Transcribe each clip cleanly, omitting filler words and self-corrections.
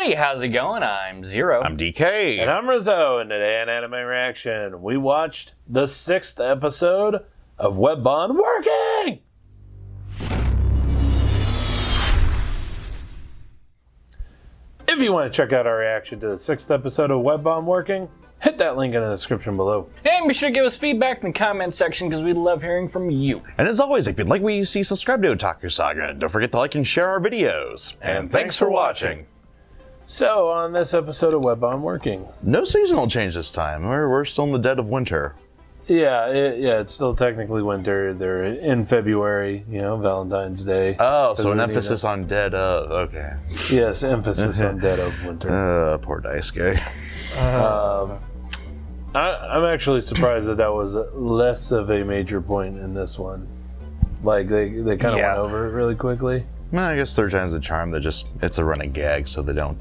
Hey, how's it going? I'm Zero. I'm DK. And I'm Rizzo, and today on Anime Reaction, we watched the 6th episode of Web on Working! If you want to check out our reaction to the 6th episode of Web on Working, hit that link in the description below. And be sure to give us feedback in the comment section because we love hearing from you. And as always, if you'd like what you see, subscribe to Otaku Saga. And don't forget to like and share our videos. And thanks for watching. So, on this episode of Web on Working. No seasonal change this time. We're still in the dead of winter. Yeah, it's still technically winter. They're in February, Valentine's Day. Oh, so an emphasis on dead of, okay. Yes, emphasis on dead of winter. Poor Daisuke. I'm actually surprised that was less of a major point in this one. Like, they kind of went over it really quickly. Well, I guess third time's the charm. It's a running gag, so they don't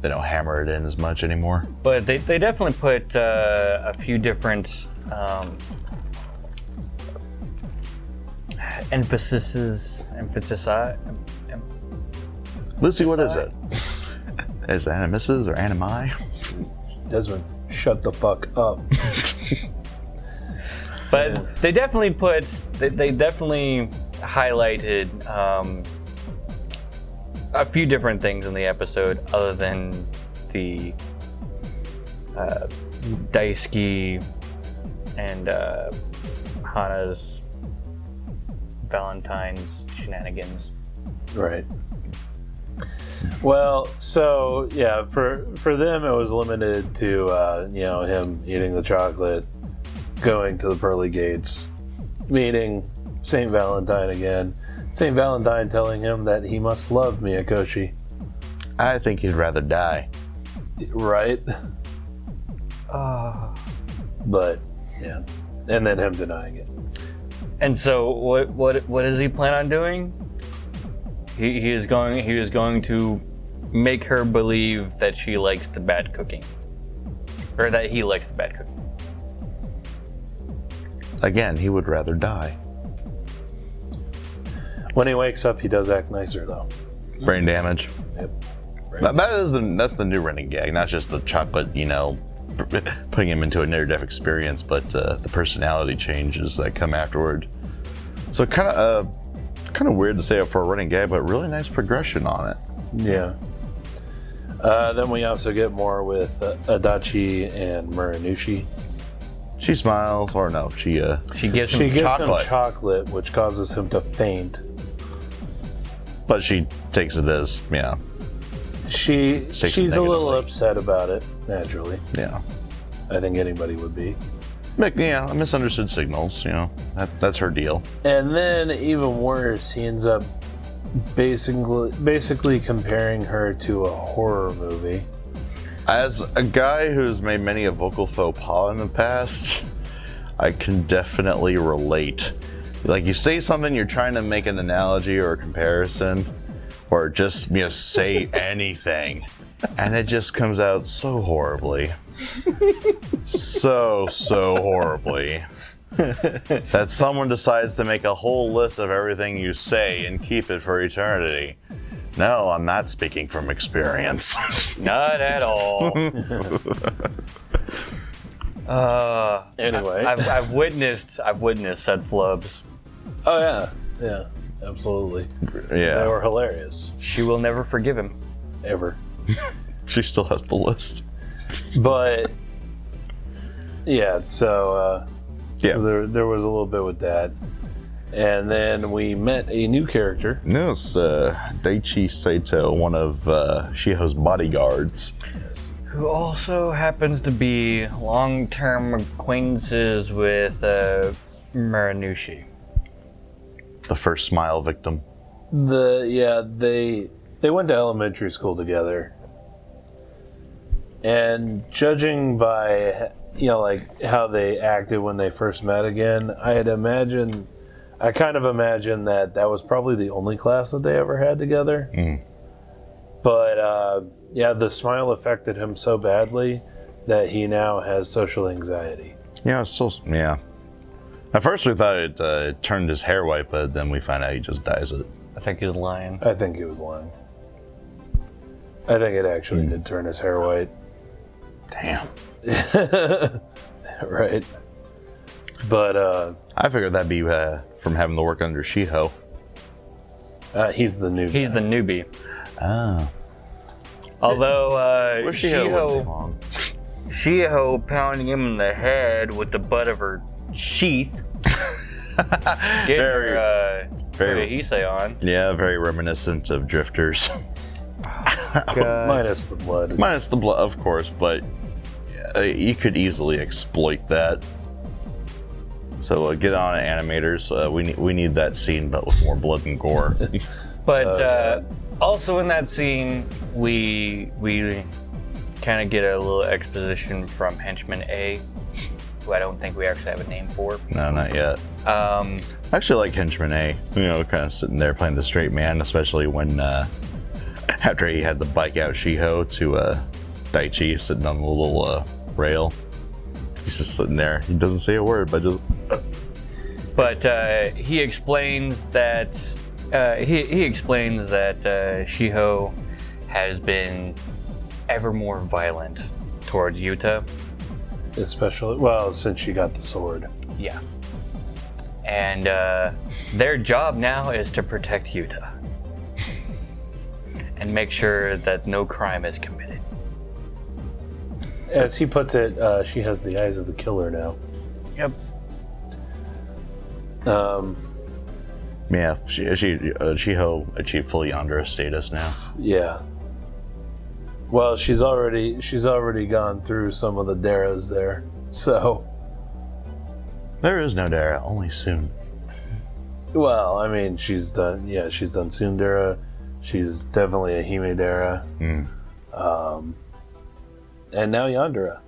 hammer it in as much anymore. But they definitely put a few different emphasis. Lucy, what is it? Is it animuses or animi? Desmond, shut the fuck up. But they definitely they definitely highlighted a few different things in the episode other than the Daisuke and Hana's Valentine's shenanigans. Right. Well, so yeah, for them it was limited to him eating the chocolate, going to the pearly gates, meeting Saint Valentine again. Saint Valentine telling him that he must love Miyakoshi. I think he'd rather die. Right? But yeah, and then him denying it. And so what does he plan on doing? He is going to make her believe that she likes the bad cooking, or that he likes the bad cooking. Again, he would rather die. When he wakes up, he does act nicer though. Brain damage. Yep. That's the new running gag, not just the chocolate, putting him into a near-death experience, but the personality changes that come afterward. So kind of weird to say it for a running gag, but really nice progression on it. Yeah. Then we also get more with Adachi and Muranushi. She smiles, or no, she gives him chocolate. Chocolate, which causes him to faint. But she takes it as, She's a little upset about it, naturally. Yeah. I think anybody would be. Yeah, misunderstood signals, that's her deal. And then, even worse, he ends up basically comparing her to a horror movie. As a guy who's made many a vocal faux pas in the past, I can definitely relate. Like, you say something, you're trying to make an analogy or a comparison, or just say anything, and it just comes out so horribly. so horribly. That someone decides to make a whole list of everything you say and keep it for eternity. No, I'm not speaking from experience. Not at all. Anyway, I've witnessed said flubs. Oh yeah, absolutely. Yeah, they were hilarious. She will never forgive him. Ever. She still has the list. But yeah, so there was a little bit with that. And then we met a new character. No, it's Daichi Saito, one of Shiho's bodyguards. Yes. Who also happens to be long-term acquaintances with Muranushi. The first smile victim. They went to elementary school together. And judging by how they acted when they first met again, I kind of imagine that was probably the only class that they ever had together. But the smile affected him so badly that he now has social anxiety. Yeah, At first we thought it turned his hair white, but then we find out he just dyes it. I think he was lying. I think he was lying. I think it actually did turn his hair white. Damn. Right. But I figured that'd be from having to work under Shiho. he's the new He's guy. the newbie. Oh. Although Wish Shiho wouldn't be long. Shiho pounding him in the head with the butt of her sheath. Get her very- Heisei on. Yeah, very reminiscent of Drifters. God. Minus the blood. Minus the blood, of course, but you could easily exploit that. So get on it, animators. We need that scene, but with more blood and gore. But also in that scene, we kind of get a little exposition from Henchman A, who I don't think we actually have a name for. No, not yet. I actually like Henchman A. You know, kind of sitting there playing the straight man, especially when after he had the bike out Shiho to Daichi sitting on the little rail. He's just sitting there. He doesn't say a word, but just. But he explains that he explains that Shiho has been ever more violent towards Yuta. Especially, well, since she got the sword. Yeah. And their job now is to protect Yuta and make sure that no crime is committed. As he puts it, she has the eyes of the killer now. Yep. Yeah, Shiho achieved full Yandere status now. Yeah. Well, she's already gone through some of the Daras there, so. There is no Dara, only soon. Well, I mean, she's done Tsundere. She's definitely a Hime Dara. And now Yandere.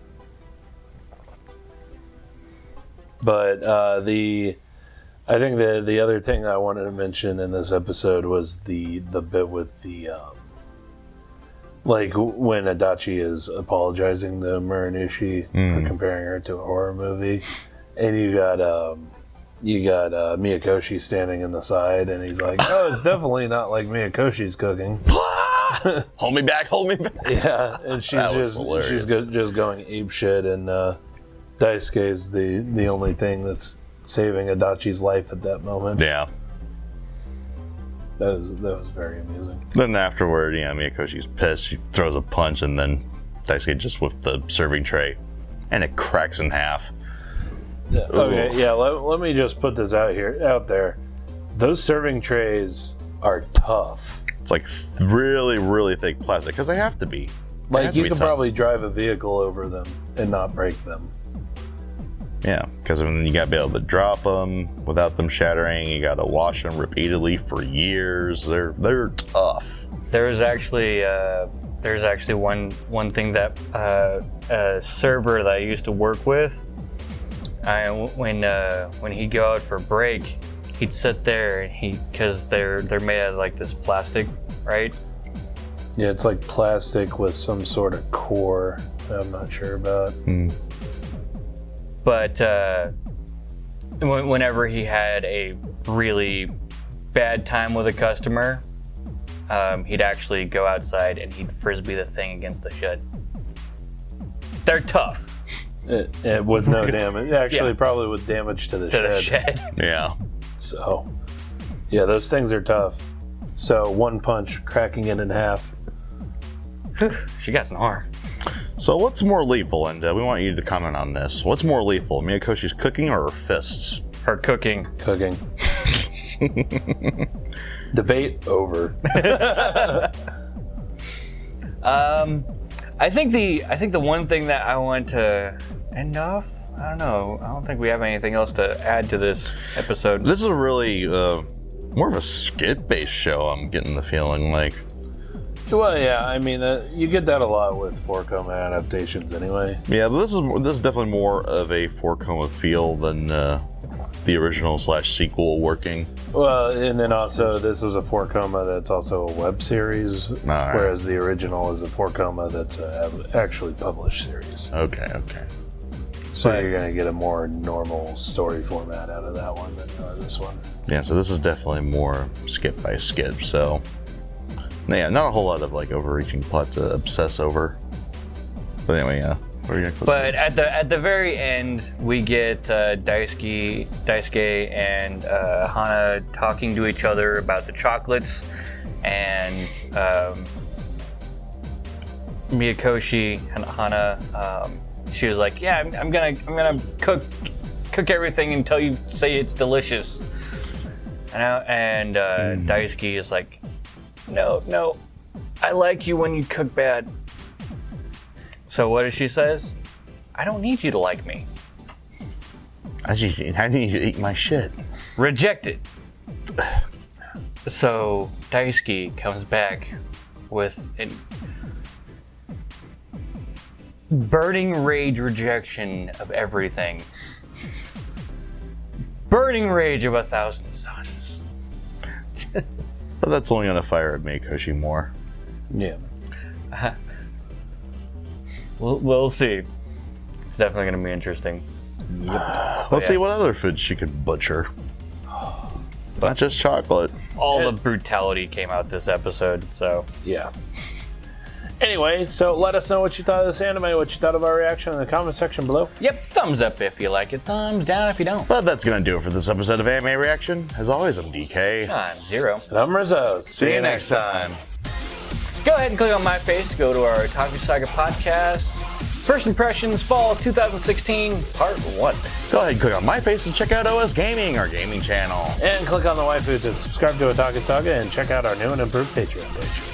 But I think the other thing I wanted to mention in this episode was the bit with the like when Adachi is apologizing to Muranushi for comparing her to a horror movie, and you got Miyakoshi standing in the side, and he's like, "Oh, it's definitely not like Miyakoshi's cooking." Hold me back, hold me back. Yeah, and she's That was just hilarious. just going ape shit, and Daisuke's the only thing that's saving Adachi's life at that moment. Yeah. That was very amusing. Then afterward, Miyakoshi's pissed. She throws a punch, and then Daisuke just with the serving tray, and it cracks in half. Okay, Ooh. yeah. Let me just put this out there. Those serving trays are tough. It's like really, really thick plastic because they have to be. They have Like to you be could tough. probably drive a vehicle over them and not break them. Yeah, because then you gotta be able to drop them without them shattering. You gotta wash them repeatedly for years. They're tough. There's actually one thing that a server that I used to work with. When he'd go out for break, he'd sit there and because they're made out of like this plastic, right? Yeah, it's like plastic with some sort of core that I'm not sure about. But whenever he had a really bad time with a customer, he'd actually go outside and he'd frisbee the thing against the shed. They're tough. With no damage. Actually, Yeah. probably with damage to the To shed. the shed. Yeah. So, yeah, those things are tough. So, one punch, cracking it in half. She got some harm. So what's more lethal? And we want you to comment on this. What's more lethal, Miyakoshi's cooking or her fists? Her cooking. Cooking. Debate over. I think the one thing that I want to end off, I don't know. I don't think we have anything else to add to this episode. This is a really more of a skit-based show. I'm getting the feeling like. Well, yeah, I mean, you get that a lot with 4-coma adaptations anyway. Yeah, but this is definitely more of a 4-coma feel than the original / sequel working. Well, and then also, this is a 4-coma that's also a web series, right. whereas the original is a 4-coma that's a actually published series. Okay. So But- you're going to get a more normal story format out of that one than this one. Yeah, so this is definitely more skit by skit. So Yeah, not a whole lot of like overreaching plot to obsess over. But anyway, yeah. But at the very end, we get Daisuke and Hana talking to each other about the chocolates, and Miyakoshi and Hana, she was like, "Yeah, I'm gonna cook everything until you say it's delicious." And Daisuke is like, "No, I like you when you cook bad." So what does she says? "I don't need you to like me." I need you to eat my shit. Rejected. So Daisuke comes back with a burning rage rejection of everything. Burning rage of 1,000 suns. But that's only gonna fire at Miyakoshi more. Yeah. We'll see. It's definitely going to be interesting. Let's see what other foods she could butcher. Not just chocolate. All the brutality came out this episode, so. Yeah. Anyway, so let us know what you thought of this anime, what you thought of our reaction in the comment section below. Yep, thumbs up if you like it, thumbs down if you don't. But that's gonna do it for this episode of Anime Reaction. As always, I'm DK. I'm Zero. And I'm Rizzo. See you next time. Go ahead and click on my face to go to our Otaku Saga podcast. First Impressions Fall 2016, Part 1. Go ahead and click on my face and check out OS Gaming, our gaming channel. And click on the waifu to subscribe to Otaku Saga and check out our new and improved Patreon page.